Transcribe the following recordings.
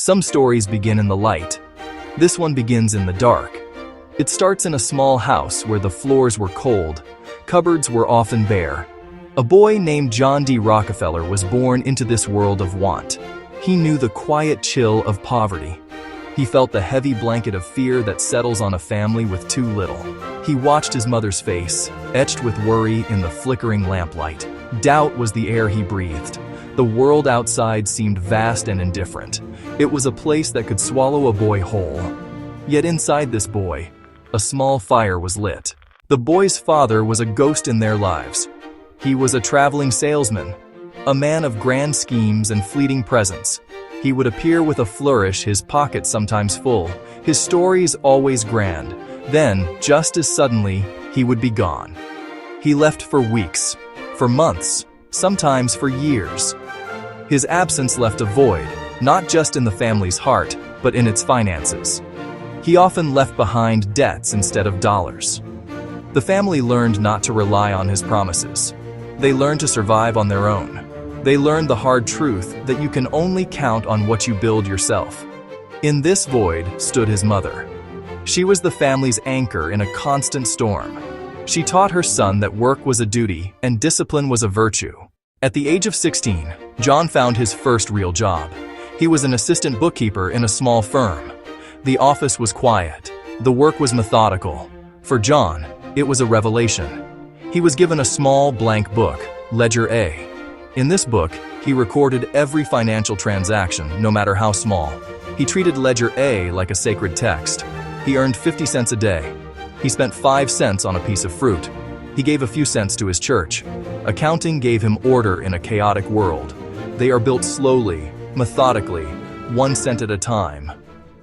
Some stories begin in the light. This one begins in the dark. It starts in a small house where the floors were cold, cupboards were often bare. A boy named John D. Rockefeller was born into this world of want. He knew the quiet chill of poverty. He felt the heavy blanket of fear that settles on a family with too little. He watched his mother's face, etched with worry in the flickering lamplight. Doubt was the air he breathed. The world outside seemed vast and indifferent. It was a place that could swallow a boy whole. Yet inside this boy, a small fire was lit. The boy's father was a ghost in their lives. He was a traveling salesman, a man of grand schemes and fleeting presence. He would appear with a flourish, his pockets sometimes full, his stories always grand. Then, just as suddenly, he would be gone. He left for weeks, for months, sometimes for years. His absence left a void, not just in the family's heart, but in its finances. He often left behind debts instead of dollars. The family learned not to rely on his promises. They learned to survive on their own. They learned the hard truth that you can only count on what you build yourself. In this void stood his mother. She was the family's anchor in a constant storm. She taught her son that work was a duty and discipline was a virtue. At the age of 16, John found his first real job. He was an assistant bookkeeper in a small firm. The office was quiet. The work was methodical. For John, it was a revelation. He was given a small blank book, Ledger A. In this book, he recorded every financial transaction, no matter how small. He treated Ledger A like a sacred text. He earned 50 cents a day. He spent 5 cents on a piece of fruit. He gave a few cents to his church. Accounting gave him order in a chaotic world. They are built slowly, methodically, 1 cent at a time.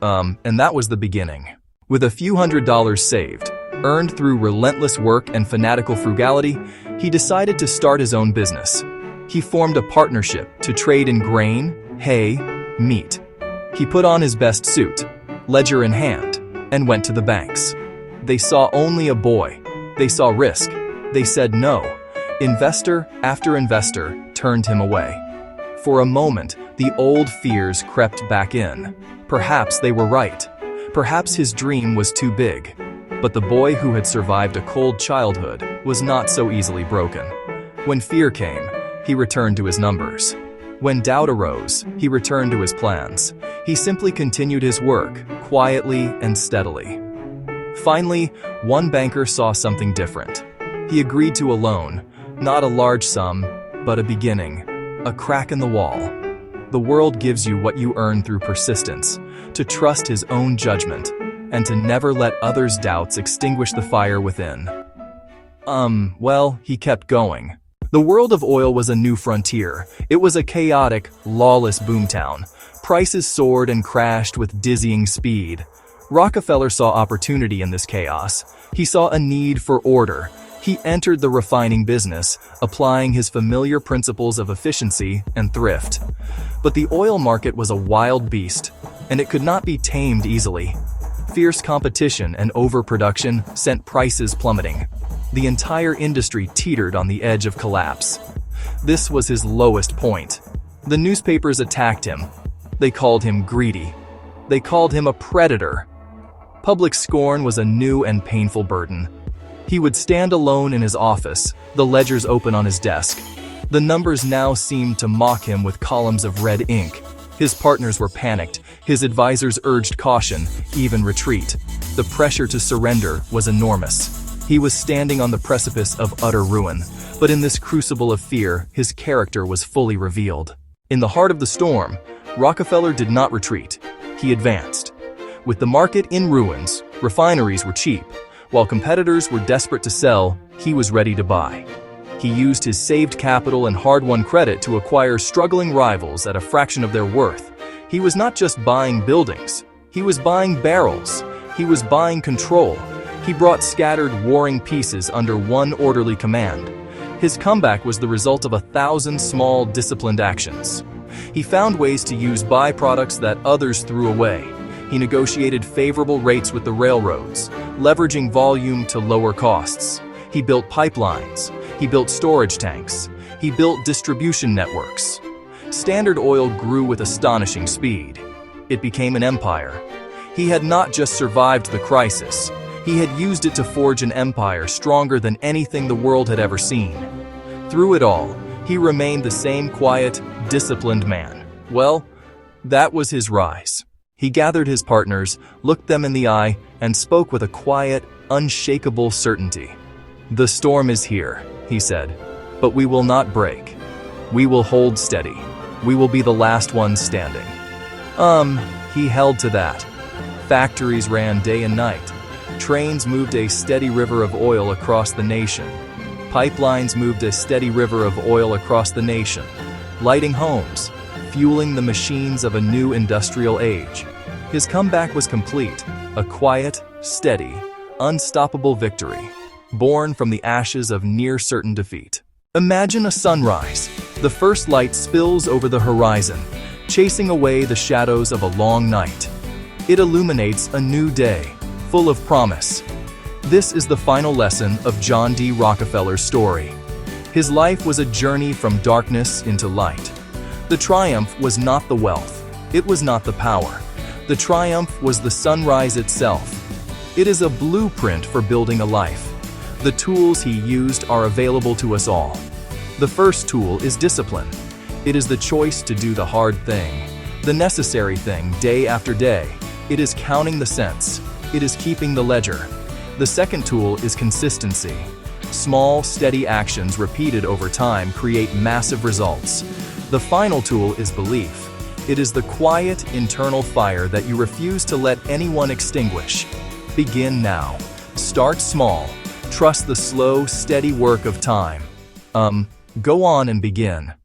And that was the beginning. With a few $100s saved, earned through relentless work and fanatical frugality, he decided to start his own business. He formed a partnership to trade in grain, hay, meat. He put on his best suit, ledger in hand, and went to the banks. They saw only a boy. They saw risk. They said no. Investor after investor turned him away. For a moment, the old fears crept back in. Perhaps they were right. Perhaps his dream was too big. But the boy who had survived a cold childhood was not so easily broken. When fear came, he returned to his numbers. When doubt arose, he returned to his plans. He simply continued his work, quietly and steadily. Finally, one banker saw something different. He agreed to a loan, not a large sum, but a beginning, a crack in the wall. The world gives you what you earn through persistence, to trust his own judgment, and to never let others' doubts extinguish the fire within. Well, he kept going. The world of oil was a new frontier. It was a chaotic, lawless boomtown. Prices soared and crashed with dizzying speed. Rockefeller saw opportunity in this chaos. He saw a need for order. He entered the refining business, applying his familiar principles of efficiency and thrift. But the oil market was a wild beast, and it could not be tamed easily. Fierce competition and overproduction sent prices plummeting. The entire industry teetered on the edge of collapse. This was his lowest point. The newspapers attacked him. They called him greedy. They called him a predator. Public scorn was a new and painful burden. He would stand alone in his office, the ledgers open on his desk. The numbers now seemed to mock him with columns of red ink. His partners were panicked. His advisors urged caution, even retreat. The pressure to surrender was enormous. He was standing on the precipice of utter ruin, but in this crucible of fear, his character was fully revealed. In the heart of the storm, Rockefeller did not retreat. He advanced. With the market in ruins, refineries were cheap. While competitors were desperate to sell, he was ready to buy. He used his saved capital and hard-won credit to acquire struggling rivals at a fraction of their worth. He was not just buying buildings. He was buying barrels. He was buying control. He brought scattered, warring pieces under one orderly command. His comeback was the result of 1,000 small, disciplined actions. He found ways to use byproducts that others threw away. He negotiated favorable rates with the railroads, leveraging volume to lower costs. He built pipelines. He built storage tanks. He built distribution networks. Standard Oil grew with astonishing speed. It became an empire. He had not just survived the crisis, he had used it to forge an empire stronger than anything the world had ever seen. Through it all, he remained the same quiet, disciplined man. Well, that was his rise. He gathered his partners, looked them in the eye, and spoke with a quiet, unshakable certainty. "The storm is here," he said, "but we will not break. We will hold steady. We will be the last ones standing." He held to that. Factories ran day and night. Trains moved a steady river of oil across the nation. Pipelines moved a steady river of oil across the nation, lighting homes, fueling the machines of a new industrial age. His comeback was complete, a quiet, steady, unstoppable victory, born from the ashes of near-certain defeat. Imagine a sunrise. The first light spills over the horizon, chasing away the shadows of a long night. It illuminates a new day, full of promise. This is the final lesson of John D. Rockefeller's story. His life was a journey from darkness into light. The triumph was not the wealth. It was not the power. The triumph was the sunrise itself. It is a blueprint for building a life. The tools he used are available to us all. The first tool is discipline. It is the choice to do the hard thing, the necessary thing day after day. It is counting the cents. It is keeping the ledger. The second tool is consistency. Small, steady actions repeated over time create massive results. The final tool is belief. It is the quiet, internal fire that you refuse to let anyone extinguish. Begin now. Start small. Trust the slow, steady work of time. Go on and begin.